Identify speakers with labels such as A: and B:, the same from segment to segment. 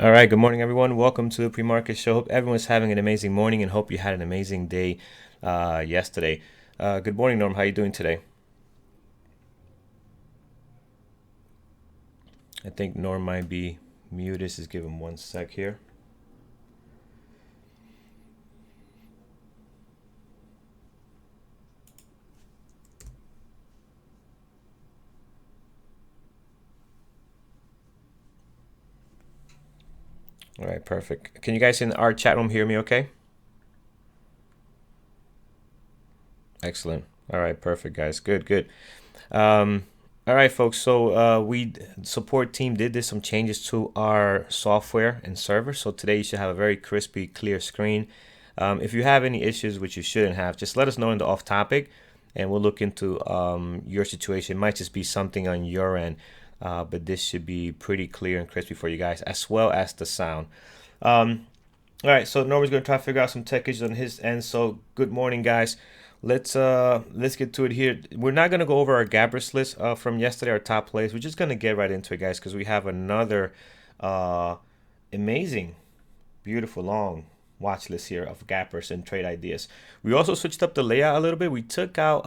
A: All right, good morning, everyone. Welcome to the pre-market show. Hope everyone's having an amazing morning and hope you had an amazing day yesterday. Good morning, Norm. How are you doing today? I think Norm might be muted. Just give him one sec here. All right, perfect. Can you guys in our chat room hear me okay? Excellent. All right, perfect, guys. Good, good. Um, all right, folks. So we support team did some changes to our software and server. So today you should have a very crispy, clear screen. If you have any issues, which you shouldn't have, just let us know in the off topic, and we'll look into your situation. It might just be something on your end, but this should be pretty clear and crispy for you guys, as well as the sound. Um, all right, so Norman's gonna try to figure out some tech issues on his end. So good morning, guys. Let's get to it here. We're not gonna go over our gappers list from yesterday, our top plays. We're just gonna get right into it, guys, because we have another uh amazing, beautiful, long watch list here of gappers and trade ideas. We also switched up the layout a little bit. We took out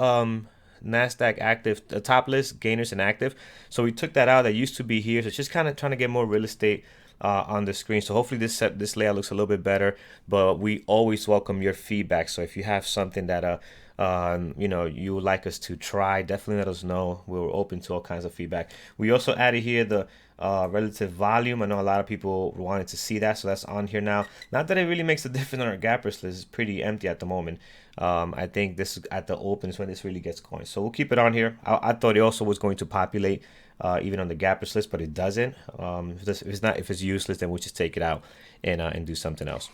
A: Nasdaq active, the top list, gainers and active. So we took that out. That used to be here. So it's just kind of trying to get more real estate on the screen. So hopefully this layout looks a little bit better. But we always welcome your feedback. So if you have something that you would like us to try, definitely let us know. We're open to all kinds of feedback. We also added here the relative volume. I know a lot of people wanted to see that, so that's on here now. Not that it really makes a difference on our gappers list. It's pretty empty at the moment. I think this is at the opens when this really gets going. So we'll keep it on here. I thought it also was going to populate even on the gappers list, but it doesn't. If it's useless, then we'll just take it out and do something else.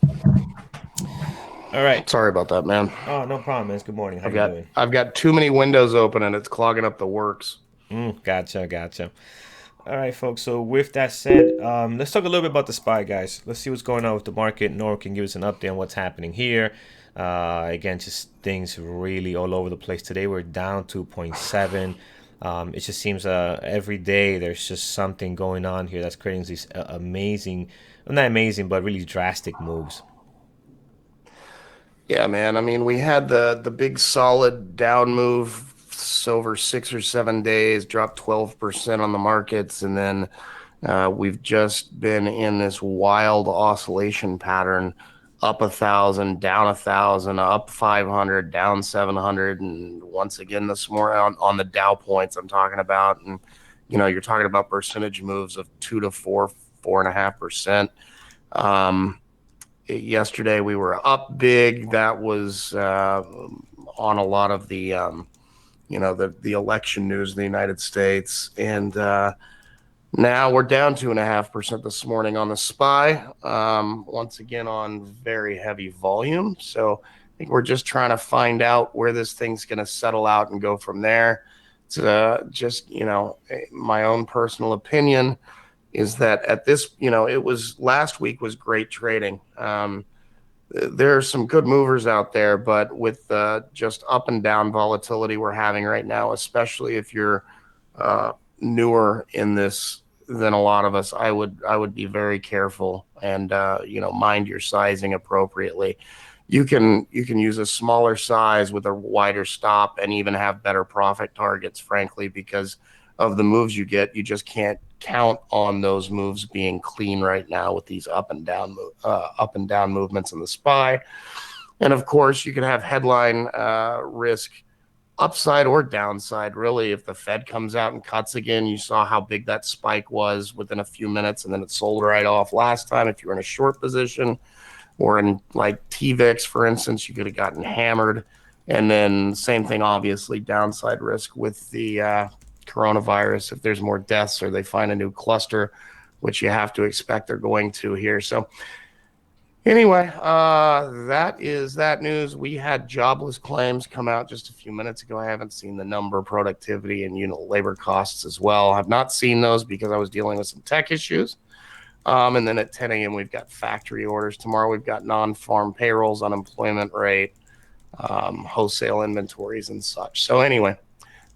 A: All right.
B: Sorry about that, man.
A: Oh, no problem, man. Good morning. How
B: I've
A: you
B: got
A: doing?
B: I've got too many windows open and it's clogging up the works.
A: Gotcha, gotcha. All right, folks. So with that said, let's talk a little bit about the SPY, guys. Let's see what's going on with the market. Nor can give us an update on what's happening here. Again, just things really all over the place today. We're down 2.7. It just seems every day there's just something going on here that's creating these amazing, well, not amazing, but really drastic moves.
B: Yeah, man. I mean, we had the big solid down move over 6 or 7 days, dropped 12% on the markets, and then we've just been in this wild oscillation pattern, up 1,000, down 1,000, up 500, down 700, and once again this morning on the Dow points I'm talking about, and you're talking about percentage moves of 2 to 4, 4.5%. Um, Yesterday we were up big. That was on a lot of the election news in the United States, and now we're down 2.5% this morning on the SPY. Once again on very heavy volume. So I think we're just trying to find out where this thing's going to settle out and go from there. It's just my own personal opinion is that at this, it was last week was great trading. There are some good movers out there, but with just up and down volatility we're having right now, especially if you're newer in this than a lot of us, I would be very careful and mind your sizing appropriately. You can use a smaller size with a wider stop and even have better profit targets, frankly, because of the moves you get. You just can't count on those moves being clean right now with these up and down movements in the SPY. And of course, you can have headline risk upside or downside. Really, if the Fed comes out and cuts again, you saw how big that spike was within a few minutes, and then it sold right off last time. If you were in a short position or in like TVIX, for instance, you could have gotten hammered. And then same thing, obviously, downside risk with the coronavirus. If there's more deaths or they find a new cluster, which you have to expect they're going to here. So anyway, that is that news. We had jobless claims come out just a few minutes ago. I haven't seen the number, productivity, and labor costs as well. I've not seen those because I was dealing with some tech issues. And then at 10 a.m., we've got factory orders. Tomorrow, we've got non-farm payrolls, unemployment rate, wholesale inventories, and such. So anyway,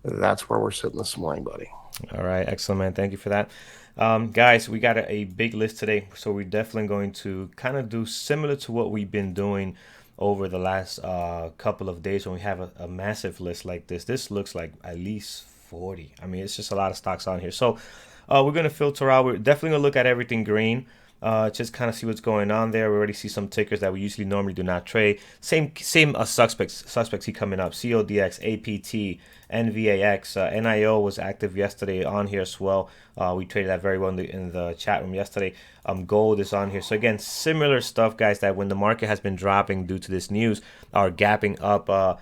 B: that's where we're sitting this morning, buddy.
A: All right, excellent, man. Thank you for that. Guys, we got a big list today, so we're definitely going to kind of do similar to what we've been doing over the last couple of days when we have a massive list like this. This looks like at least 40. I mean, it's just a lot of stocks on here. So we're going to filter out. We're definitely going to look at everything green. Just kind of see what's going on there. We already see some tickers that we usually normally do not trade. Same suspects see coming up. CODX, APT, NVAX, NIO was active yesterday on here as well. We traded that very well in the chat room yesterday. Gold is on here. So again, similar stuff, guys. That when the market has been dropping due to this news, are gapping up.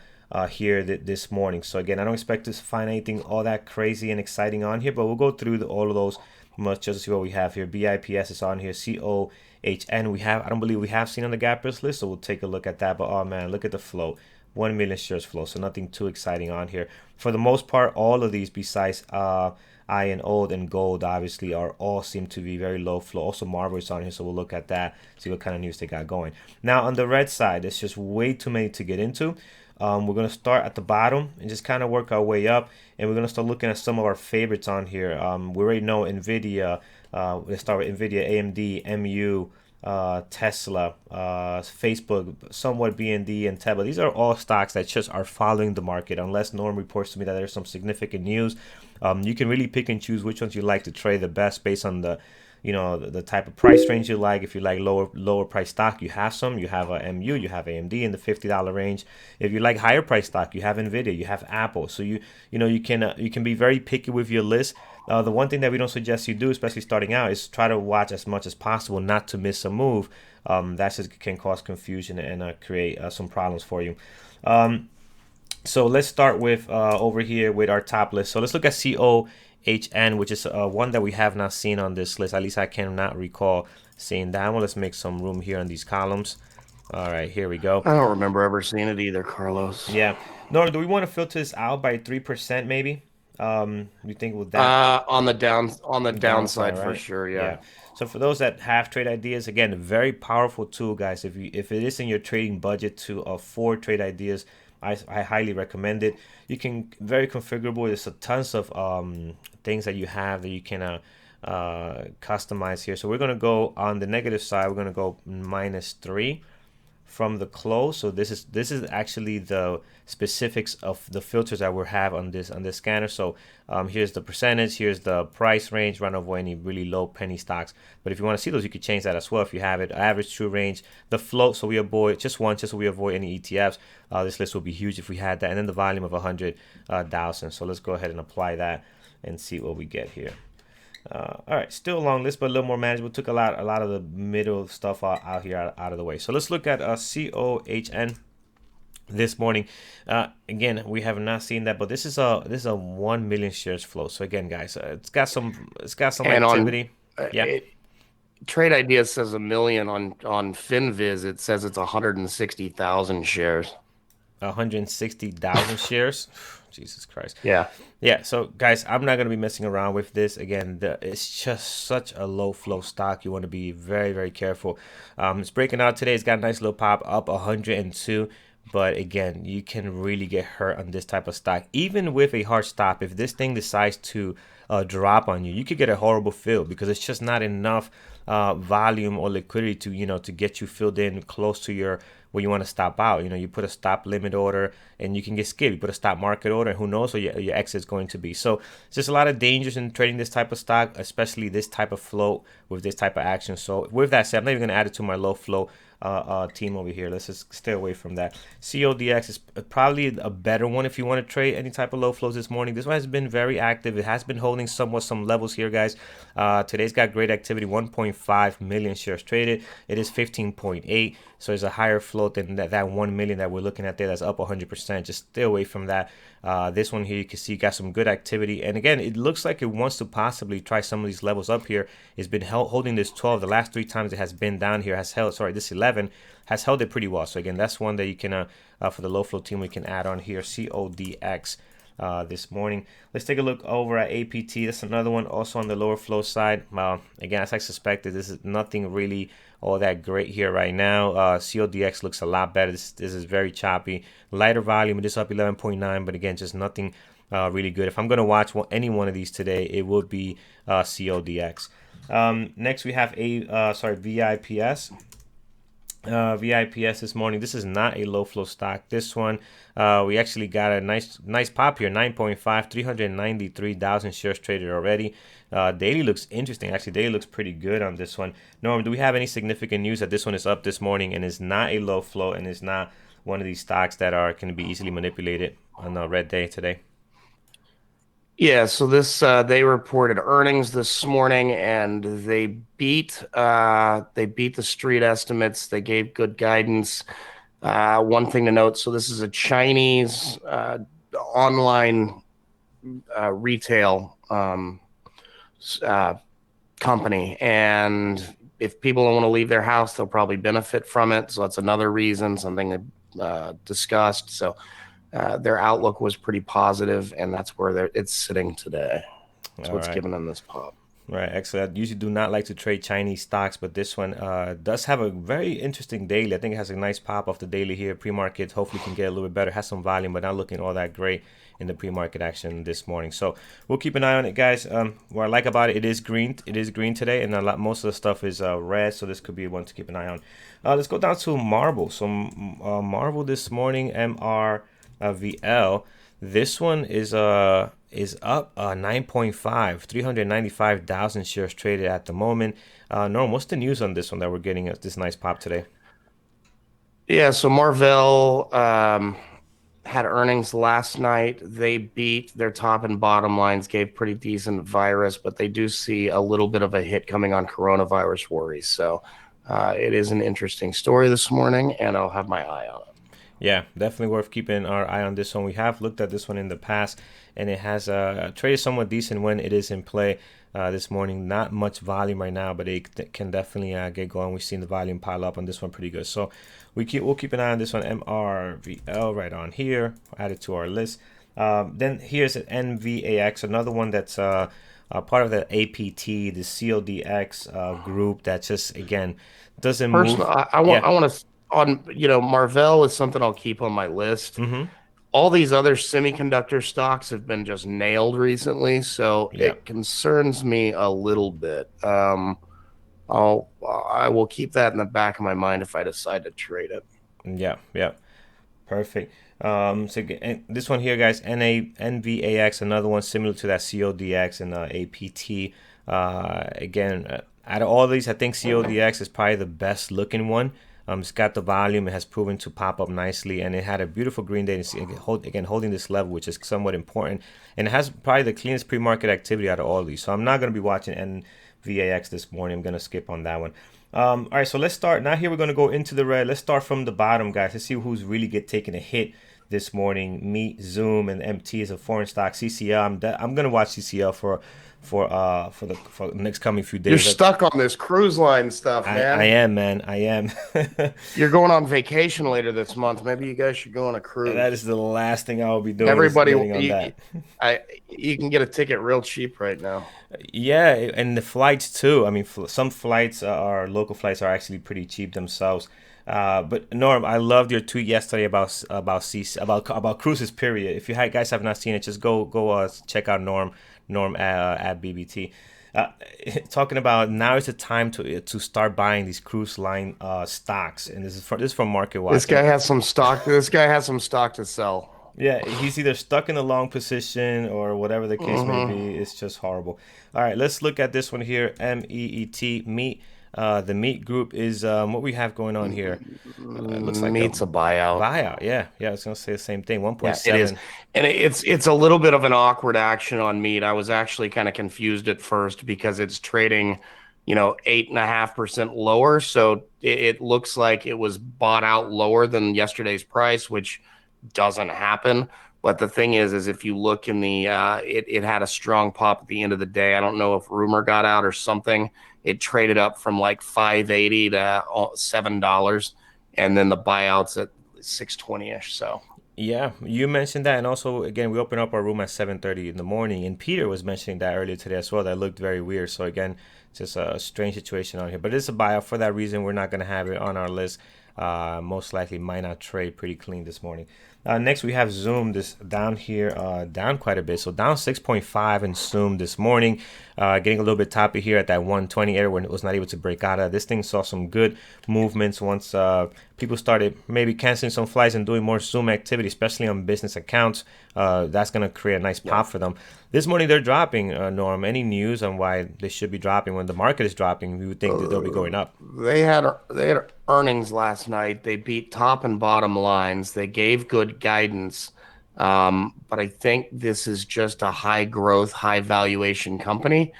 A: Here this morning. So again, I don't expect to find anything all that crazy and exciting on here, but we'll go through all of those much just to see what we have here. BIPS is on here. COHN I don't believe we have seen on the gappers list, so we'll take a look at that. But oh man, look at the flow. 1 million shares flow, so nothing too exciting on here. For the most part, all of these besides iron, old, and gold obviously are all seem to be very low flow. Also Marvel is on here, so we'll look at that, see what kind of news they got going. Now on the red side, it's just way too many to get into. We're going to start at the bottom and just kind of work our way up. And we're going to start looking at some of our favorites on here. We already know NVIDIA. Let's start with NVIDIA, AMD, MU, Tesla, Facebook, somewhat BND, and Tesla. These are all stocks that just are following the market. Unless Norm reports to me that there's some significant news, you can really pick and choose which ones you like to trade the best based on the type of price range you like. If you like lower price stock, you have some. You have a MU, you have AMD in the $50 range. If you like higher price stock, you have Nvidia, you have Apple. So you can be very picky with your list. The one thing that we don't suggest you do, especially starting out, is try to watch as much as possible not to miss a move. That just can cause confusion and create some problems for you. So let's start with over here with our top list. So let's look at COHN, which is one that we have not seen on this list. At least I cannot recall seeing that one. Let's make some room here on these columns. All right, here we go.
B: I don't remember ever seeing it either, Carlos.
A: Yeah. Nora, do we want to filter this out by 3% maybe? You think with that
B: On the
A: downside,
B: downside for
A: right?
B: sure, yeah.
A: Yeah. So for those that have trade ideas, again, a very powerful tool, guys. If it is in your trading budget to afford trade ideas, I highly recommend it. You can very configurable. There's a tons of things that you have that you can customize here. So we're gonna go on the negative side. We're gonna go -3 from the close. So this is actually the specifics of the filters that we have on this scanner. So here's the percentage, here's the price range, run over any really low penny stocks. But if you want to see those, you could change that as well if you have it. Average true range, the float, so we avoid just so we avoid any ETFs. This list will be huge if we had that, and then the volume of 100,000. So let's go ahead and apply that and see what we get here. All right, still a long list, but a little more manageable. Took a lot of the middle stuff out here out of the way. So let's look at COHN this morning. Again, we have not seen that, but this is a 1 million shares flow. So again, guys, it's got some
B: And
A: activity. Yeah,
B: Trade Idea says 1 million on FinViz. It says it's 160,000 shares.
A: 160,000 shares. Jesus Christ.
B: Yeah.
A: Yeah, so guys, I'm not going to be messing around with this. Again, it's just such a low flow stock. You want to be very, very careful. It's breaking out today. It's got a nice little pop up 102. But again, you can really get hurt on this type of stock. Even with a hard stop, if this thing decides to drop on you, you could get a horrible fill because it's just not enough volume or liquidity to get you filled in close to your where you want to stop out. You put a stop limit order and you can get skipped. You put a stop market order and who knows what your exit is going to be. So it's just a lot of dangers in trading this type of stock, especially this type of float with this type of action. So with that said, I'm not even going to add it to my low flow team over here. Let's just stay away from that. CODX is probably a better one if you want to trade any type of low flows this morning. This one has been very active. It has been holding somewhat some levels here, guys. Today's got great activity. 1.5 million shares traded. It is 15.8. So there's a higher float than that 1 million that we're looking at there. That's up 100%. Just stay away from that. This one here, you can see got some good activity. And again, it looks like it wants to possibly try some of these levels up here. It's been holding this 12. The last 3 times it has been down here has held, sorry, this 11 has held it pretty well. So again, that's one that you can, for the low flow team, we can add on here. CODX. this morning. Let's take a look over at APT. That's another one also on the lower flow side. Again, as I suspected, this is nothing really all that great here right now. CODX looks a lot better. This is very choppy. Lighter volume. It is up 11.9, but again, just nothing really good. If I'm going to watch any one of these today, it would be CODX. Next, we have VIPS. VIPS this morning. This is not a low flow stock. This one, we actually got a nice pop here, 9.5, 393,000 shares traded already. Daily looks interesting. Actually, daily looks pretty good on this one. Norm, do we have any significant news that this one is up this morning and is not a low flow and is not one of these stocks that can be easily manipulated on a red day today?
B: Yeah, so this they reported earnings this morning and they beat the street estimates. They gave good guidance. One thing to note, so this is a Chinese online retail uh, company, and if people don't want to leave their house, they'll probably benefit from it. So that's another reason, something they discussed. So their outlook was pretty positive, and that's where it's sitting today. That's
A: All
B: what's
A: right.
B: giving them this pop.
A: Right, excellent. I usually do not like to trade Chinese stocks, but this one does have a very interesting daily. I think it has a nice pop off the daily here. Pre-market hopefully can get a little bit better. Has some volume, but not looking all that great in the pre-market action this morning. So we'll keep an eye on it, guys. What I like about it, it is green. It is green today, and most of the stuff is red. So this could be one to keep an eye on. Let's go down to Marble. So Marble this morning, MRVL. This one is up 9.5, 395,000 shares traded at the moment. Norm, what's the news on this one that we're getting this nice pop today?
B: Yeah, so Marvell had earnings last night. They beat their top and bottom lines, gave pretty decent virus, but they do see a little bit of a hit coming on coronavirus worries. So it is an interesting story this morning, and I'll have my eye on it.
A: Yeah, definitely worth keeping our eye on this one. We have looked at this one in the past, and it has traded somewhat decent when it is in play. This morning, not much volume right now, but it can definitely get going. We've seen the volume pile up on this one pretty good, so we'll keep an eye on this one. MRVL right on here, add it to our list. Then here's an NVAX, another one that's part of the APT, the CODX group that just again doesn't
B: Personally,
A: move.
B: I
A: Yeah.
B: want to on Marvell is something I'll keep on my list.
A: Mm-hmm.
B: All these other semiconductor stocks have been just nailed recently, so
A: Yeah.
B: it concerns me a little bit. I will keep that in the back of my mind if I decide to trade it.
A: Yeah. Yeah. Perfect. And this one here, guys, NVAX, another one similar to that CODX and APT. Again, out of all these, I think CODX is probably the best looking one. It's got the volume. It has proven to pop up nicely, and it had a beautiful green day. Again, holding this level, which is somewhat important, and it has probably the cleanest pre-market activity out of all of these. So I'm not going to be watching NVAX this morning. I'm going to skip on that one. All right, so let's start. Now here we're going to go into the red. Let's start from the bottom, guys. Let's see who's really taking a hit this morning. Meet, Zoom, and MT is a foreign stock. CCL. I'm going to watch CCL for the next coming few
B: You're
A: days.
B: stuck on this cruise line stuff,
A: I
B: man.
A: am, man. I am.
B: You're going on vacation later this month. Maybe you guys should go on a
A: That is
B: cruise.
A: the last thing I will be doing is
B: Everybody,
A: getting on that.
B: you can get a ticket real cheap right now.
A: Yeah, and the flights too. I mean, some flights are local flights are actually pretty cheap themselves. But Norm, I loved your tweet yesterday about cruises. Period. If guys have not seen it, just go check out Norm at BBT. Uh, Talking about now is the time to start buying these cruise line stocks, and this is from Market
B: This
A: Watch.
B: guy has some stock. This guy has some stock to sell.
A: Yeah, he's either stuck in a long position or whatever the case may
B: Hmm.
A: be. It's just horrible. All right, let's look at this one here. MEET, meat. The meat group is what we have going on here. It looks like a
B: Meets a buyout.
A: buyout. Yeah, yeah, I was gonna say the same thing.
B: Yeah, it is.
A: 1.7.
B: And it's a little bit of an awkward action on meat. I was actually kind of confused at first because it's trading, 8.5% lower. So it looks like it was bought out lower than yesterday's price, which doesn't happen. But the thing is if you look in it had a strong pop at the end of the day. I don't know if rumor got out or something. It traded up from like 580 to $7, and then the buyouts at 620-ish. So.
A: Yeah, you mentioned that, and also again, we opened up our room at 7:30 in the morning, and Peter was mentioning that earlier today as well. That looked very weird. So again, just a strange situation on here, but it's a buyout. For that reason, we're not going to have it on our list. Most likely might not trade. Pretty clean this morning. Next, we have Zoom this down here, down quite a bit. So down 6.5 in Zoom this morning, getting a little bit toppy here at that 120 area when it was not able to break out of. This thing saw some good movements once people started maybe canceling some flights and doing more Zoom activity, especially on business accounts. That's going to create a nice
B: Yep.
A: pop for them. This morning they're dropping, Norm. Any news on why they should be dropping when the market is dropping? We would think that they'll be
B: Uh,
A: going up.
B: they had earnings last night. They beat top and bottom lines. They gave good guidance. But I think this is just a high growth, high valuation company,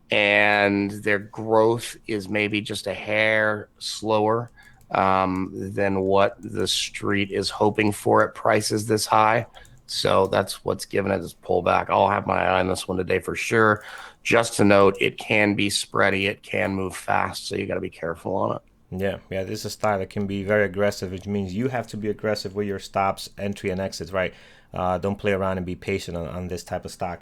B: and their growth is maybe just a hair slower than what the street is hoping for at prices this high. So that's what's given it this pullback. I'll have my eye on this one today for sure. Just to note, it can be spready, it can move fast, so you got to be careful on it.
A: Yeah, yeah, this is a style that can be very aggressive, which means you have to be aggressive with your stops, entry, and exits, right? Don't play around and be patient on this type of stock.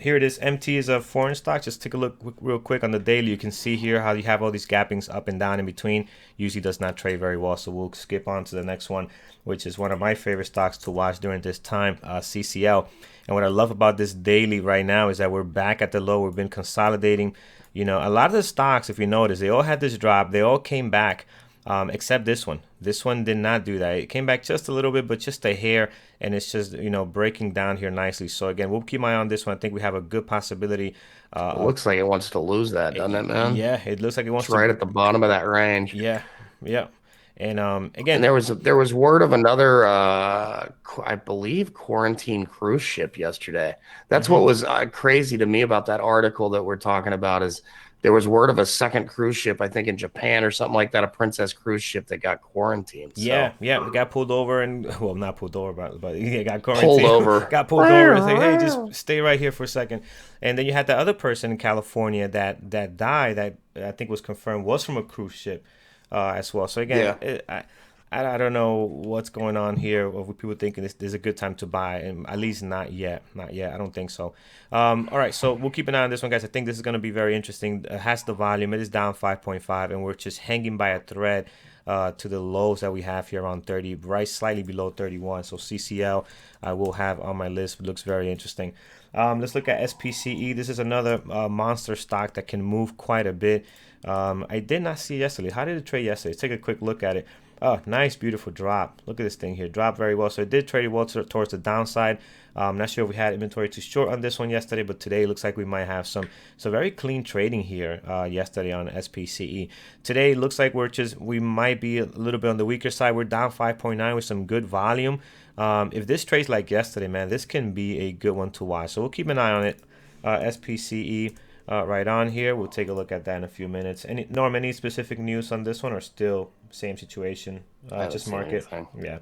A: Here it is. MT is a foreign stock. Just take a look real quick on the daily. You can see here how you have all these gappings up and down in between. Usually does not trade very well, so we'll skip on to the next one, which is one of my favorite stocks to watch during this time, CCL. And what I love about this daily right now is that we're back at the low. We've been consolidating. A lot of the stocks, if you notice, they all had this drop. They all came back, except this one. This one did not do that. It came back just a little bit, but just a hair, and it's just breaking down here nicely. So again, we'll keep my eye on this one. I think we have a good possibility.
B: It
A: Uh,
B: looks like it wants to lose that, doesn't it, man?
A: yeah, it looks like it wants
B: It's
A: to.
B: right at the bottom of that range.
A: Yeah, yeah, and
B: And
A: again,
B: there was word of another, I believe, quarantine cruise ship yesterday. That's
A: hmm
B: what was crazy to me about that article that we're talking about is there was word of a second cruise ship, I think in Japan or something like that, a Princess cruise ship that got quarantined.
A: yeah,
B: So
A: yeah, we got pulled over and well, not pulled over, but yeah, got
B: pulled
A: quarantined,
B: over.
A: got pulled over and say, hey, just stay right here for a second. And then you had the other person in California that died that I think was confirmed was from a cruise ship, as well. So again,
B: Yeah.
A: I don't know what's going on here. With people thinking this is a good time to buy, and at least not yet, not yet. I don't think so. All right, so we'll keep an eye on this one, guys. I think this is going to be very interesting. It has the volume. It is down 5.5, and we're just hanging by a thread to the lows that we have here around 30, right slightly below 31. So CCL I will have on my list. It looks very interesting. Let's look at SPCE. This is another monster stock that can move quite a bit. I did not see it yesterday. How did it trade yesterday? Let's take a quick look at it. Oh, nice, beautiful drop. Look at this thing here. Dropped very well. So it did trade well towards the downside. Not sure if we had inventory too short on this one yesterday, but today it looks like we might have some. So very clean trading here yesterday on SPCE. Today it looks like we might be a little bit on the weaker side. We're down 5.9 with some good volume. If this trades like yesterday, man, this can be a good one to watch. So we'll keep an eye on it. SPCE right on here. We'll take a look at that in a few minutes. Norm, any specific news on this one or still same situation?
B: I haven't
A: Just
B: seen
A: market.
B: anything.
A: Yeah.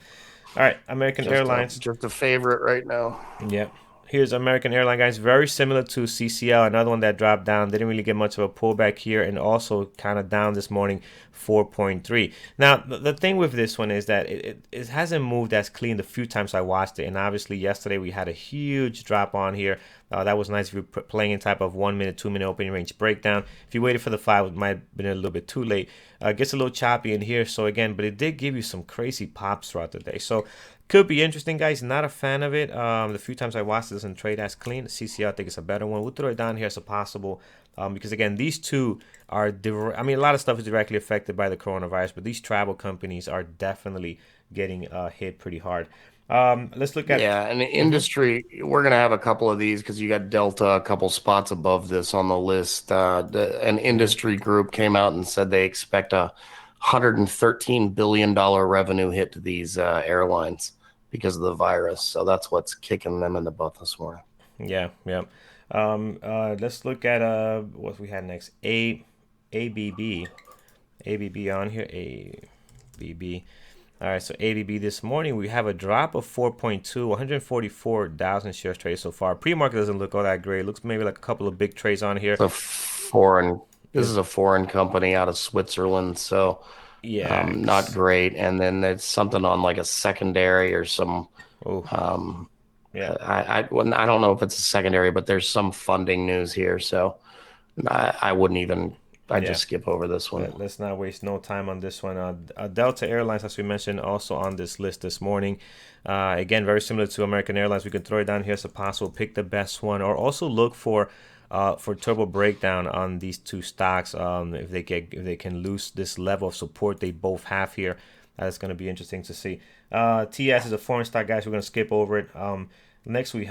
A: All right. American Airlines.
B: Just a favorite right now.
A: Yeah. Here's American Airline, guys. Very similar to CCL, another one that dropped down. Didn't really get much of a pullback here, and also kind of down this morning, 4.3. Now, the thing with this one is that it hasn't moved as clean the few times I watched it, and obviously yesterday we had a huge drop on here. That was nice if you're playing in type of 1 minute, 2 minute opening range breakdown. If you waited for the 5, it might have been a little bit too late. Gets a little choppy in here, so again, but it did give you some crazy pops throughout the day. So could be interesting, guys. Not a fan of it. The few times I watched it doesn't trade as clean. CCL, I think it's a better one. We'll throw it down here as a possible, because again, these two are. I mean, a lot of stuff is directly affected by the coronavirus, but these travel companies are definitely getting hit pretty hard. Let's look at.
B: Yeah, and the
A: Mhm.
B: industry, we're gonna have a couple of these because you got Delta a couple spots above this on the list. An
A: Mhm.
B: industry group came out and said they expect a $113 billion revenue hit to these airlines because of the virus. So that's what's kicking them in the butt this morning.
A: Yeah, yeah. Let's look at what we had next. ABB. ABB on here. ABB. All right, so ABB this morning we have a drop of 4.2, 144,000 shares traded so far. Pre-market doesn't look all that great. It looks maybe like a couple of big trades on here.
B: It's a foreign. This
A: Is
B: is a foreign company out of Switzerland, so
A: yeah,
B: not great. And then there's something on like a secondary or some
A: Oh,
B: Um,
A: yeah,
B: well, I don't know if it's a secondary, but there's some funding news here, so I wouldn't even. I
A: yeah.
B: just skip over this one.
A: Let's not waste no time on this one. Delta Airlines, as we mentioned, also on this list this morning. Again, very similar to American Airlines. We can throw it down here as a possible. Pick the best one, or also look for turbo breakdown on these two stocks. If they can lose this level of support they both have here, that's going to be interesting to see. TS is a foreign stock, guys. We're going to skip over it. Next, we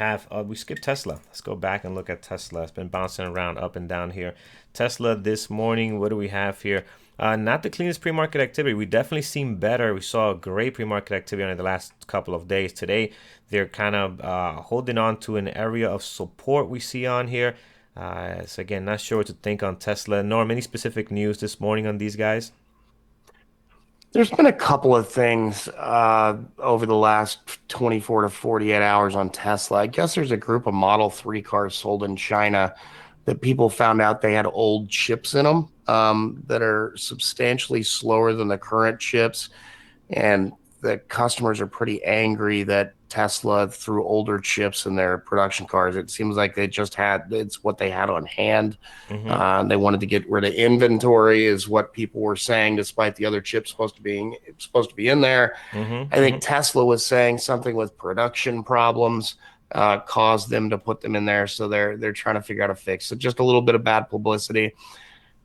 A: skip Tesla. Let's go back and look at Tesla. It's been bouncing around up and down here. Tesla this morning, what do we have here? Not the cleanest pre-market activity. We definitely seen better. We saw a great pre-market activity on the last couple of days. Today, they're kind of holding on to an area of support we see on here. So again, not sure what to think on Tesla. Nor any specific news this morning on these guys.
B: There's been a couple of things over the last 24 to 48 hours on Tesla. I guess there's a group of Model 3 cars sold in China that people found out they had old chips in them that are substantially slower than the current chips. And the customers are pretty angry that Tesla threw older chips in their production cars. It seems like it's what they had on hand.
A: Mm-hmm.
B: They wanted to get rid of inventory, is what people were saying, despite the other chips supposed to be in there. I
A: Mm-hmm.
B: think
A: Mm-hmm.
B: Tesla was saying something with production problems caused them to put them in there, so they're trying to figure out a fix. So just a little bit of bad publicity.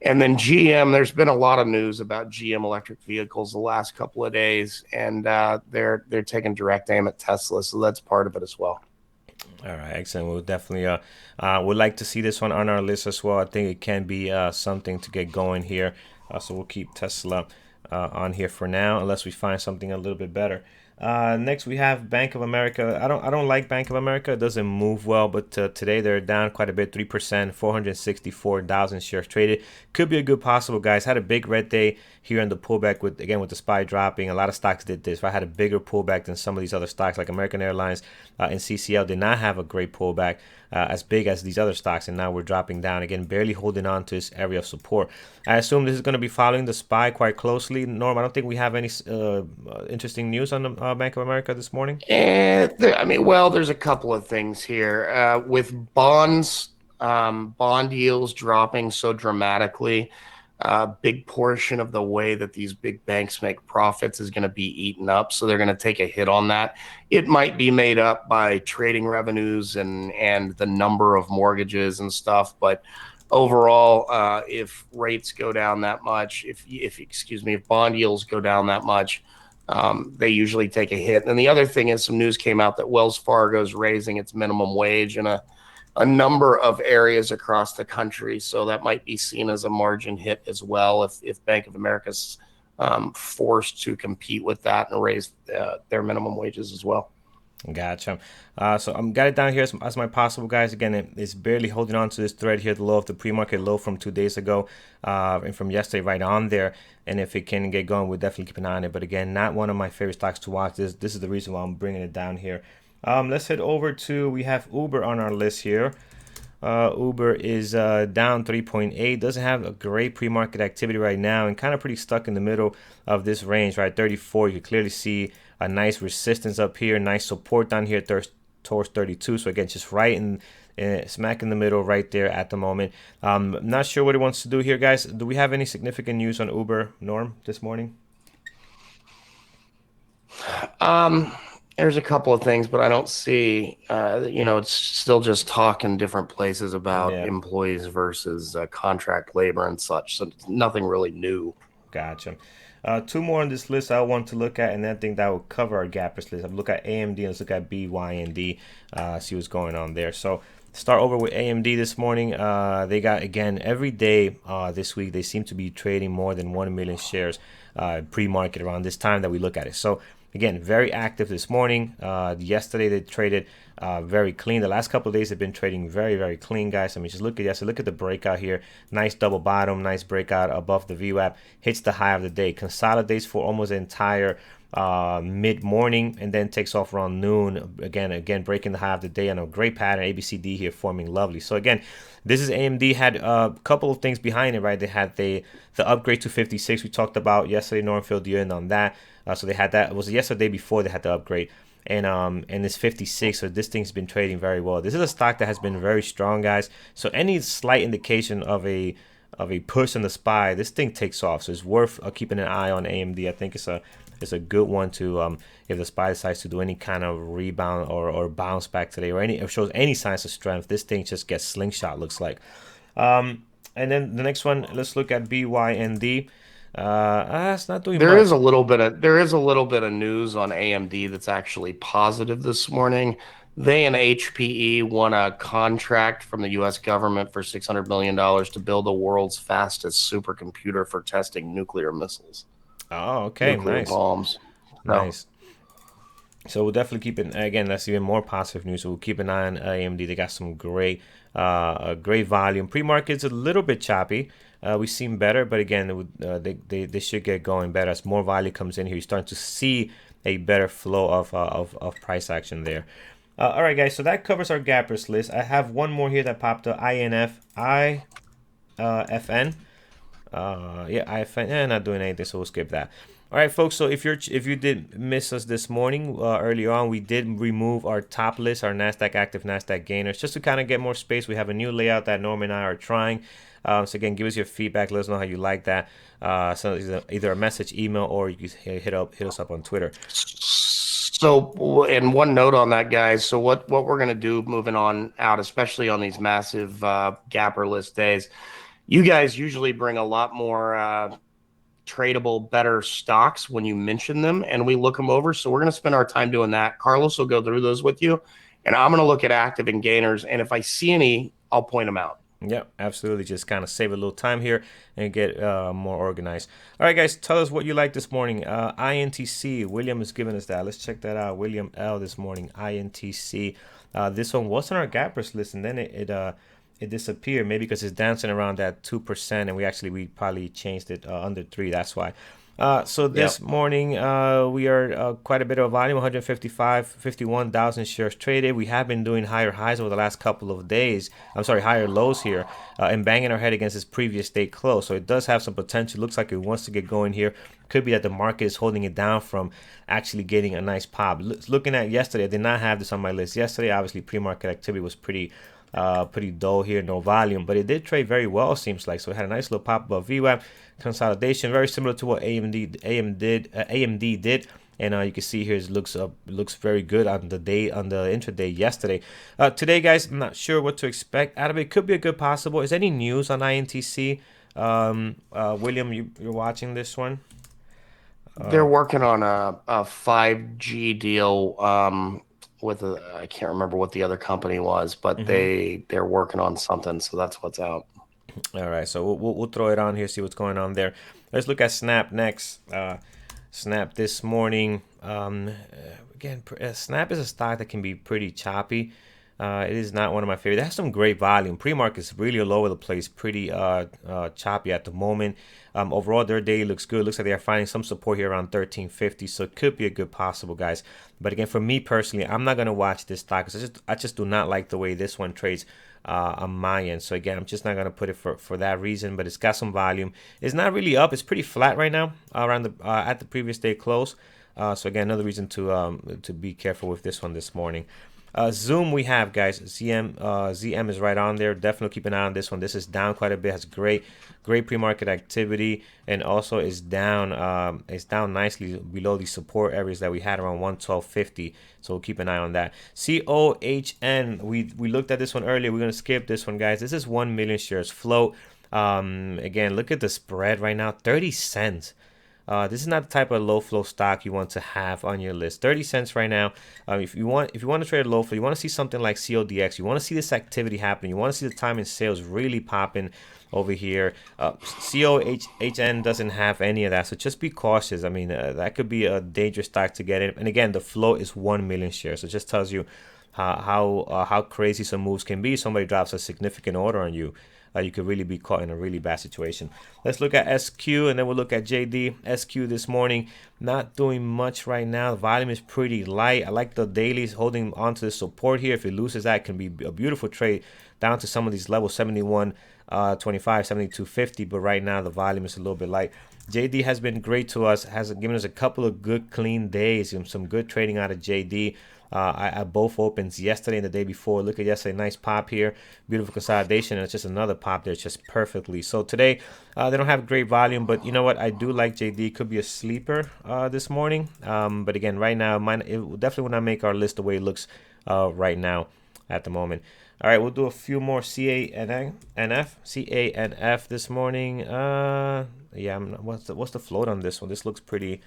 B: And then GM, there's been a lot of news about GM electric vehicles the last couple of days, and they're taking direct aim at Tesla, so that's part of it as well.
A: All right, excellent. We'll definitely would like to see this one on our list as well. I think it can be something to get going here. So we'll keep Tesla on here for now, unless we find something a little bit better. Next, we have Bank of America. I don't like Bank of America. It doesn't move well, but today they're down quite a bit, 3%, 464,000 shares traded. Could be a good possible, guys. Had a big red day here in the pullback with the SPY dropping. A lot of stocks did this. If I had a bigger pullback than some of these other stocks like American Airlines and CCL did not have a great pullback as big as these other stocks, and now we're dropping down again, barely holding on to this area of support. I assume this is going to be following the SPY quite closely. Norm, I don't think we have any interesting news on the Bank of America this morning.
B: I mean, well, there's a couple of things here with bonds, bond yields dropping so dramatically. A big portion of the way that these big banks make profits is going to be eaten up, so they're going to take a hit on that. It might be made up by trading revenues and the number of mortgages and stuff, but overall, if rates go down that much, if excuse me, if bond yields go down that much, they usually take a hit. And the other thing is, some news came out that Wells Fargo is raising its minimum wage in a number of areas across the country. So that might be seen as a margin hit as well if Bank of America's forced to compete with that and raise their minimum wages as well.
A: Gotcha. So I'm got it down here as my possible, guys. Again, it's barely holding on to this thread here, the low of the pre-market low from 2 days ago, and from yesterday right on there. And if it can get going, we'll definitely keep an eye on it. But again, not one of my favorite stocks to watch. This is the reason why I'm bringing it down here. Let's head over to, we have Uber on our list here. Uber is down 3.8. Doesn't have a great pre-market activity right now, and kind of pretty stuck in the middle of this range, right? 34. You can clearly see a nice resistance up here, nice support down here towards 32. So again, just right in smack in the middle, right there at the moment. Not sure what he wants to do here, guys. Do we have any significant news on Uber, Norm, this morning?
B: Um, there's a couple of things, but I don't see, it's still just talk in different places about
A: Yeah.
B: employees versus contract labor and such. So nothing really new.
A: Gotcha. Two more on this list I want to look at, and then I think that will cover our gappers list. I'll look at AMD and let's look at BYND, see what's going on there. So start over with AMD this morning. They got, again, every day this week, they seem to be trading more than 1 million shares pre-market around this time that we look at it. So again, very active this morning. Yesterday they traded very clean. The last couple of days they've been trading very, very clean, guys. I mean, just look at yesterday. Look at the breakout here. Nice double bottom, nice breakout above the VWAP. Hits the high of the day. Consolidates for almost the entire mid-morning and then takes off around noon. Again, breaking the high of the day on a great pattern. ABCD here forming lovely. So again, this is AMD had a couple of things behind it, right? They had the upgrade to 56 we talked about yesterday. Norm filled you in on that. So they had that. It was yesterday before they had the upgrade. and it's 56. So this thing's been trading very well. This is a stock that has been very strong, guys. So any slight indication of a push in the SPY, this thing takes off. So it's worth keeping an eye on AMD. I think it's a good one to if the SPY decides to do any kind of rebound or bounce back today, or any, or shows any signs of strength. This thing just gets slingshot, looks like. And then the next one, let's look at BYND. It's not doing much.
B: There is a little bit of news on AMD that's actually positive this morning. They and HPE won a contract from the US government for $600 million to build the world's fastest supercomputer for testing nuclear missiles,
A: Oh, okay,
B: nuclear
A: nice,
B: bombs. So
A: nice. So we'll definitely keep it. Again, that's even more positive news. So we'll keep an eye on AMD. They got some great volume. Pre-market's a little bit choppy. We've seen better, but again, they should get going better as more value comes in here. You're starting to see a better flow of price action there. All right, guys. So that covers our gappers list. I have one more here that popped up. IFN. Yeah, IFN. Not doing anything, so we'll skip that. All right, folks. So if you did miss us this morning, earlier on, we did remove our top list, our Nasdaq active, Nasdaq gainers, just to kind of get more space. We have a new layout that Norm and I are trying. So again, give us your feedback. Let us know how you like that. So either a message, email, or you can hit us up on Twitter.
B: So, and one note on that, guys. So, what we're gonna do moving on out, especially on these massive gapper list days, you guys usually bring a lot more tradable, better stocks when you mention them, and we look them over. So, we're gonna spend our time doing that. Carlos will go through those with you, and I'm gonna look at active and gainers, and if I see any, I'll point them out.
A: Yep, absolutely. Just kind of save a little time here and get more organized. All right, guys, tell us what you like this morning. INTC, William is giving us that. Let's check that out. William L this morning, INTC. This one was on our gappers list, and then it disappeared. Maybe because it's dancing around that 2%, and we probably changed it under 3. That's why. So this
B: Yep.
A: morning, we are quite a bit of volume, 51,000 shares traded. We have been doing higher highs over the last couple of days. I'm sorry, higher lows here, and banging our head against its previous day close. So it does have some potential. Looks like it wants to get going here. Could be that the market is holding it down from actually getting a nice pop. Looking at yesterday, I did not have this on my list yesterday. Obviously, pre-market activity was pretty dull here, no volume, but it did trade very well, seems like. So it had a nice little pop above VWAP consolidation, very similar to what AMD did. And you can see here it looks very good on the intraday yesterday. Today, guys, I'm not sure what to expect out of it. Could be a good possible. Is any news on INTC? William, you're watching this one.
B: They're working on a 5G deal with I can't remember what the other company was, but they're working on something, so that's what's out.
A: All right, so we'll throw it on here, see what's going on there. Let's look at Snap next. Snap this morning. Again, Snap is a stock that can be pretty choppy. It is not one of my favorites. It has some great volume. Pre-market's really all over the place, pretty choppy at the moment. Overall, their day looks good. Looks like they are finding some support here around 1350, so it could be a good possible, guys. But again, for me personally, I'm not gonna watch this stock because I just do not like the way this one trades on my end. So again, I'm just not gonna put it for that reason. But it's got some volume. It's not really up. It's pretty flat right now around the at the previous day close. So again, another reason to be careful with this one this morning. Zoom we have, guys. ZM is right on there. Definitely keep an eye on this one. This is down quite a bit. Has great pre-market activity, and also is down nicely below the support areas that we had around 112.50. So we'll keep an eye on that. COHN, we looked at this one earlier. We're gonna skip this one, guys. This is 1 million shares float. Again, look at the spread right now, 30 cents. This is not the type of low flow stock you want to have on your list. 30 cents right now. If you want to trade low flow, you want to see something like CODX. You want to see this activity happening. You want to see the time in sales really popping over here. COHN doesn't have any of that, so just be cautious. I mean, that could be a dangerous stock to get in. And again, the flow is 1 million shares, so it just tells you how crazy some moves can be. Somebody drops a significant order on you. You could really be caught in a really bad situation. Let's look at SQ, and then we'll look at JD. SQ this morning, not doing much right now. The volume is pretty light. I like the dailies holding onto the support here. If it loses that, it can be a beautiful trade down to some of these levels, 71.25, 72.50. But right now, the volume is a little bit light. JD has been great to us, has given us a couple of good clean days and some good trading out of JD. I both opens yesterday and the day before. Look at yesterday, nice pop here, beautiful consolidation, and it's just another pop there, just perfectly. So today, they don't have great volume, but you know what? I do like JD. Could be a sleeper this morning. But again, right now, it definitely will not make our list the way it looks right now at the moment. All right, we'll do a few more CANF this morning. Yeah, what's the float on this one? This looks pretty.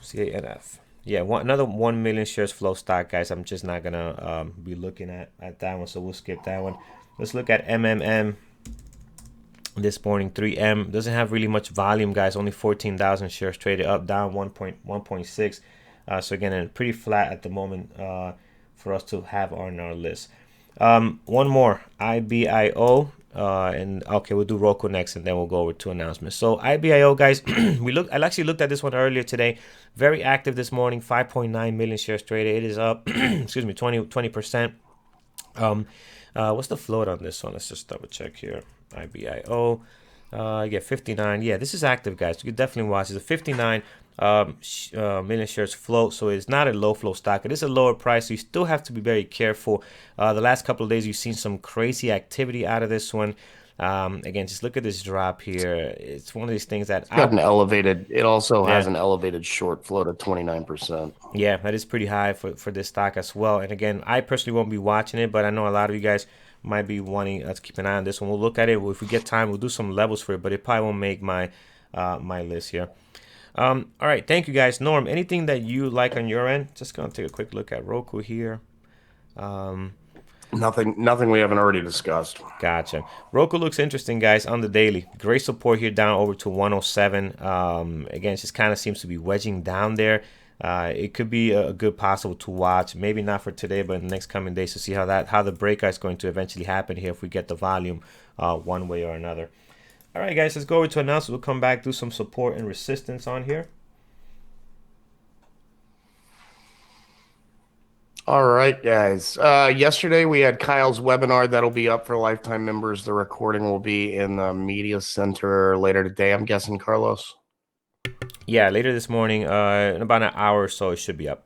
A: CANF. Yeah, another 1 million shares flow stock, guys. I'm just not gonna be looking at that one, so we'll skip that one. Let's look at MMM this morning. 3M doesn't have really much volume, guys. Only 14,000 shares traded, up, down 1.6. So again, pretty flat at the moment for us to have on our list. One more, IBIO. And okay, we'll do Roku next, and then we'll go over to announcements. So IBIO, guys, I actually looked at this one earlier today. Very active this morning. 5.9 million shares traded. It is up. excuse me, 20%. What's the float on this one? Let's just double check here. IBIO. I get 59. Yeah, this is active, guys. You can definitely watch. It's a 59 million shares float, so it's not a low flow stock. It is a lower price, so you still have to be very careful. The last couple of days, you've seen some crazy activity out of this one. Again, just look at this drop here. It's one of these things that
B: it also has
A: yeah,
B: an elevated short float of 29%.
A: yeah, that is pretty high for this stock as well. And again, I personally won't be watching it, but I know a lot of you guys might be wanting us to keep an eye on this one. We'll look at it. If we get time, we'll do some levels for it, but it probably won't make my my list here. All right, thank you guys. Norm, anything that you like on your end? Just gonna take a quick look at Roku here.
B: Nothing we haven't already discussed.
A: Gotcha. Roku looks interesting, guys, on the daily. Great support here down over to 107. Again, it just kind of seems to be wedging down there. It could be a good possible to watch. Maybe not for today, but in the next coming days to see how the breakout is going to eventually happen here if we get the volume one way or another. All right, guys, let's go over to announcements. We'll come back, do some support and resistance on here.
B: All right, guys. Yesterday we had Kyle's webinar that'll be up for lifetime members. The recording will be in the media center later today, I'm guessing, Carlos.
A: Yeah, later this morning, in about an hour or so, it should be up.